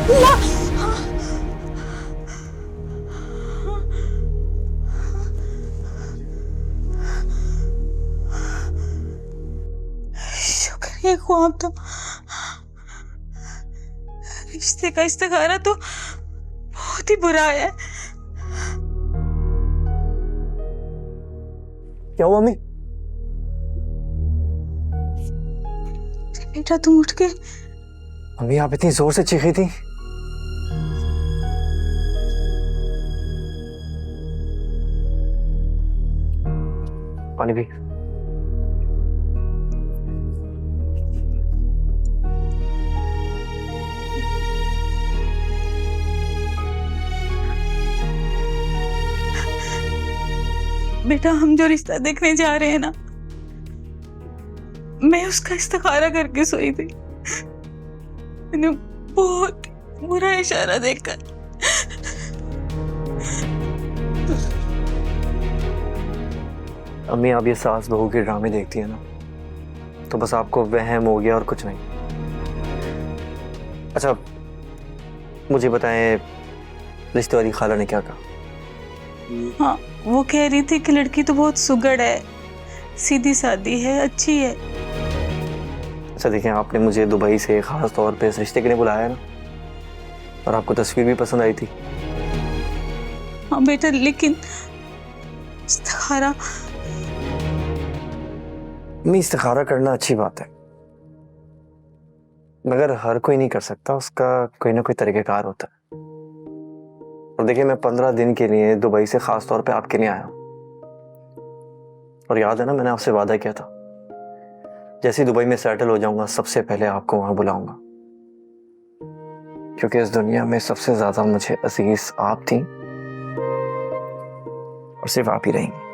शुक्र ये ख्वाब था। रिश्ते का इस्तिखारा तो बहुत ही बुरा है। क्या हुआ मम्मी? बेटा तुम उठ के। मम्मी आप इतनी जोर से चीखी थी। पानी पी। बेटा हम जो रिश्ता देखने जा रहे हैं ना, मैं उसका इस्तिखारा करके सोई थी। मैंने बहुत बुरा इशारा देखकर अम्मी आप ये सास बहू के ड्रामे देखती है ना, तो बस आपको वहम हो गया और कुछ नहीं। अच्छा मुझे बताएं, रिश्ते वाली खाला ने क्या कहा? हाँ, वो कह रही थी कि लड़की तो बहुत सुगड़ है, सीधी सादी है, अच्छी है। अच्छा देखें, आपने मुझे दुबई से खास तौर पे इस रिश्ते के लिए बुलाया है ना, और आपको तस्वीर भी पसंद आई थी। हाँ बेटा, लेकिन इस्तिखारा। मैं इस्तिखारा करना अच्छी बात है, मगर हर कोई नहीं कर सकता, उसका कोई ना कोई तरीक़ेकार होता है। और देखिए मैं 15 दिन के लिए दुबई से खास तौर पे आपके लिए आया हूँ, और याद है ना मैंने आपसे वादा किया था, जैसे दुबई में सेटल हो जाऊंगा सबसे पहले आपको वहां बुलाऊंगा, क्योंकि इस दुनिया में सबसे ज्यादा मुझे अजीज आप थी और सिर्फ आप ही रहेंगी।